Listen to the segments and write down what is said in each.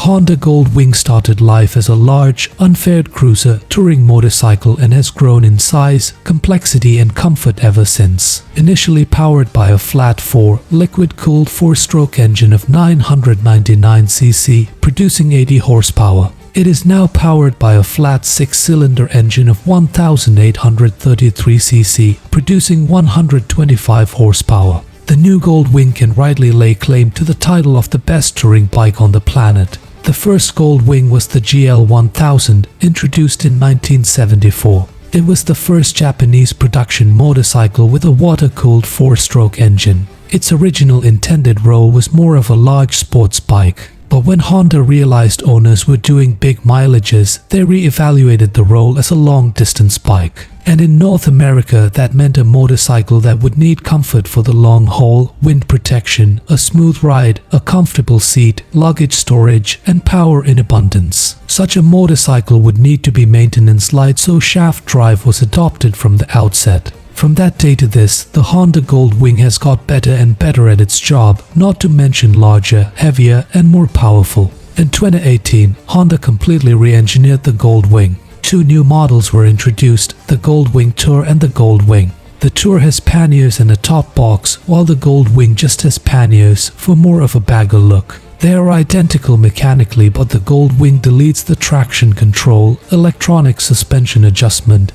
Honda Goldwing started life as a large, unfaired cruiser touring motorcycle and has grown in size, complexity and comfort ever since. Initially powered by a flat-4, liquid-cooled 4-stroke engine of 999 cc, producing 80 horsepower. It is now powered by a flat 6-cylinder engine of 1833 cc, producing 125 horsepower. The new Goldwing can rightly lay claim to the title of the best touring bike on the planet. The first Goldwing was the GL 1000, introduced in 1974. It was the first Japanese production motorcycle with a water-cooled 4-stroke engine. Its original intended role was more of a large sports bike. But when Honda realized owners were doing big mileages, they re-evaluated the role as a long-distance bike. And in North America, that meant a motorcycle that would need comfort for the long haul, wind protection, a smooth ride, a comfortable seat, luggage storage, and power in abundance. Such a motorcycle would need to be maintenance light, so shaft drive was adopted from the outset. From that day to this, the Honda Goldwing has got better and better at its job, not to mention larger, heavier and more powerful. In 2018, Honda completely re-engineered the Goldwing. Two new models were introduced, the Goldwing Tour and the Goldwing. The Tour has panniers and a top box, while the Goldwing just has panniers for more of a bagger look. They are identical mechanically, but the Goldwing deletes the traction control, electronic suspension adjustment,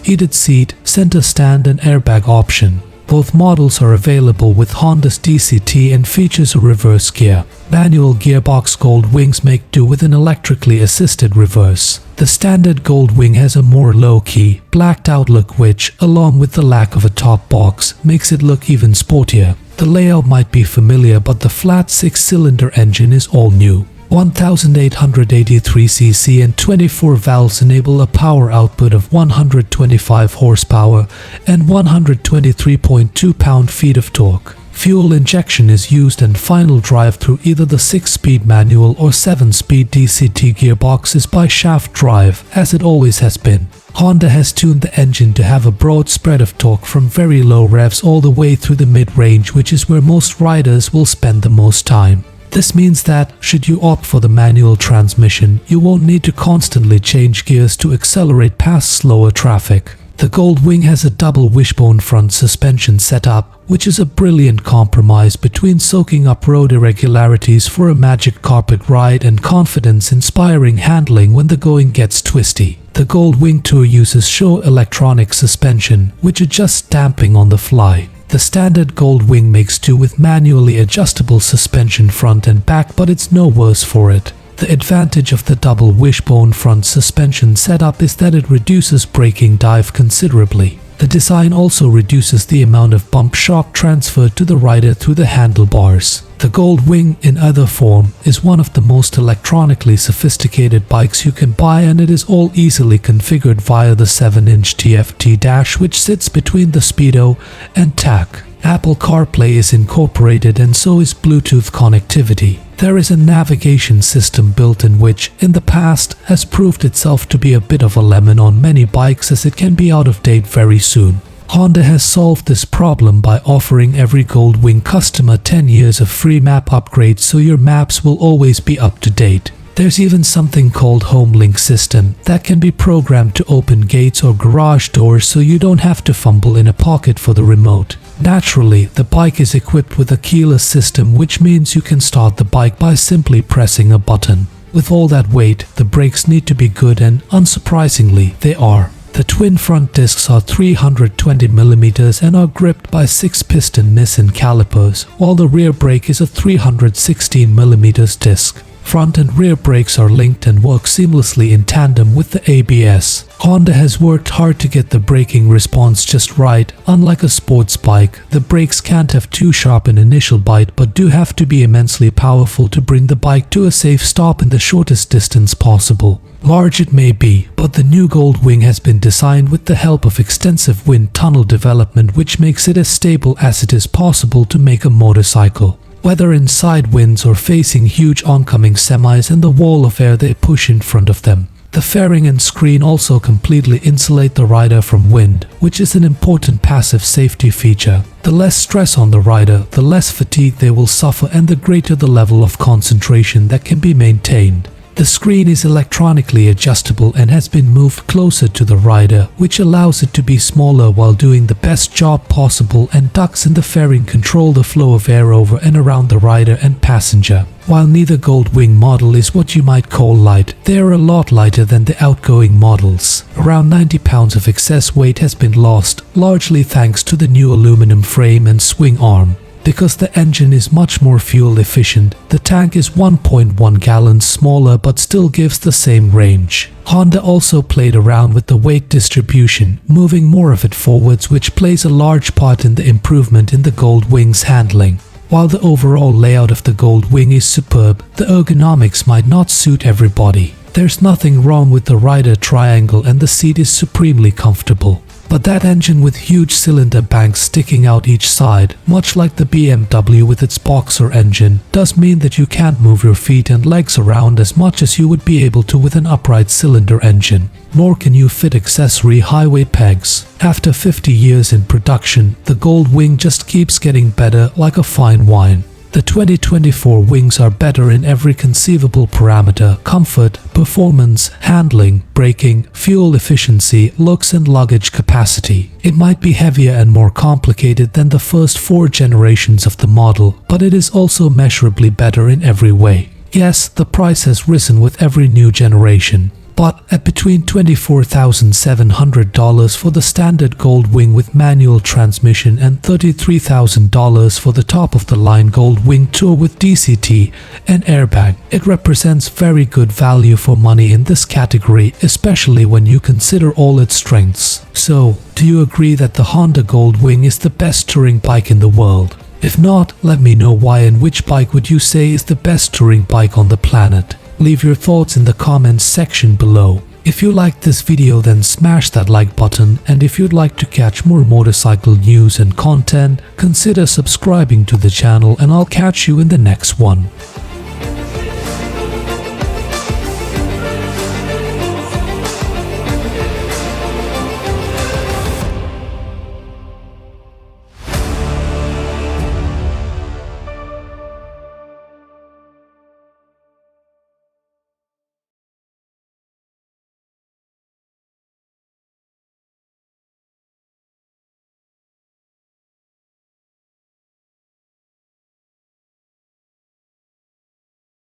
heated seat, center stand and airbag option. Both models are available with Honda's DCT and features a reverse gear. Manual gearbox Goldwings make do with an electrically assisted reverse. The standard Goldwing has a more low-key, blacked-out look which, along with the lack of a top box, makes it look even sportier. The layout might be familiar, but the flat 6-cylinder engine is all new. 1883 cc and 24 valves enable a power output of 125 horsepower and 123.2 pound-feet of torque. Fuel injection is used and final drive through either the 6-speed manual or 7-speed DCT gearbox is by shaft drive, as it always has been. Honda has tuned the engine to have a broad spread of torque from very low revs all the way through the mid-range, which is where most riders will spend the most time. This means that, should you opt for the manual transmission, you won't need to constantly change gears to accelerate past slower traffic. The Goldwing has a double wishbone front suspension setup, which is a brilliant compromise between soaking up road irregularities for a magic carpet ride and confidence-inspiring handling when the going gets twisty. The Goldwing Tour uses Show electronic suspension, which adjusts damping on the fly. The standard Goldwing makes do with manually adjustable suspension front and back, but it's no worse for it. The advantage of the double wishbone front suspension setup is that it reduces braking dive considerably. The design also reduces the amount of bump shock transferred to the rider through the handlebars. The Goldwing, in either form, is one of the most electronically sophisticated bikes you can buy, and it is all easily configured via the 7-inch TFT dash which sits between the Speedo and TAC. Apple CarPlay is incorporated and so is Bluetooth connectivity. There is a navigation system built in which, in the past, has proved itself to be a bit of a lemon on many bikes as it can be out of date very soon. Honda has solved this problem by offering every Goldwing customer 10 years of free map upgrades, so your maps will always be up to date. There's even something called Home Link system that can be programmed to open gates or garage doors, so you don't have to fumble in a pocket for the remote. Naturally, the bike is equipped with a keyless system, which means you can start the bike by simply pressing a button. With all that weight, the brakes need to be good, and unsurprisingly, they are. The twin front discs are 320mm and are gripped by 6-piston Nissan calipers, while the rear brake is a 316mm disc. Front and rear brakes are linked and work seamlessly in tandem with the ABS. Honda has worked hard to get the braking response just right. Unlike a sports bike, the brakes can't have too sharp an initial bite but do have to be immensely powerful to bring the bike to a safe stop in the shortest distance possible. Large it may be, but the new Goldwing has been designed with the help of extensive wind tunnel development, which makes it as stable as it is possible to make a motorcycle. Whether in side winds or facing huge oncoming semis and the wall of air they push in front of them. The fairing and screen also completely insulate the rider from wind, which is an important passive safety feature. The less stress on the rider, the less fatigue they will suffer and the greater the level of concentration that can be maintained. The screen is electronically adjustable and has been moved closer to the rider, which allows it to be smaller while doing the best job possible, and ducts in the fairing control the flow of air over and around the rider and passenger. While neither Goldwing model is what you might call light, they are a lot lighter than the outgoing models. Around 90 pounds of excess weight has been lost, largely thanks to the new aluminum frame and swing arm. Because the engine is much more fuel efficient, the tank is 1.1 gallons smaller but still gives the same range. Honda also played around with the weight distribution, moving more of it forwards, which plays a large part in the improvement in the Goldwing's handling. While the overall layout of the Goldwing is superb, the ergonomics might not suit everybody. There's nothing wrong with the rider triangle and the seat is supremely comfortable. But that engine with huge cylinder banks sticking out each side, much like the BMW with its Boxer engine, does mean that you can't move your feet and legs around as much as you would be able to with an upright cylinder engine. Nor can you fit accessory highway pegs. After 50 years in production, the Goldwing just keeps getting better like a fine wine. The 2024 wings are better in every conceivable parameter: comfort, performance, handling, braking, fuel efficiency, looks and luggage capacity. It might be heavier and more complicated than the first 4 generations of the model, but it is also measurably better in every way. Yes, the price has risen with every new generation. But at between $24,700 for the standard Goldwing with manual transmission and $33,000 for the top-of-the-line Goldwing Tour with DCT and airbag, it represents very good value for money in this category, especially when you consider all its strengths. So, do you agree that the Honda Goldwing is the best touring bike in the world? If not, let me know why, and which bike would you say is the best touring bike on the planet? Leave your thoughts in the comments section below. If you liked this video, then smash that like button, and if you'd like to catch more motorcycle news and content, consider subscribing to the channel, and I'll catch you in the next one.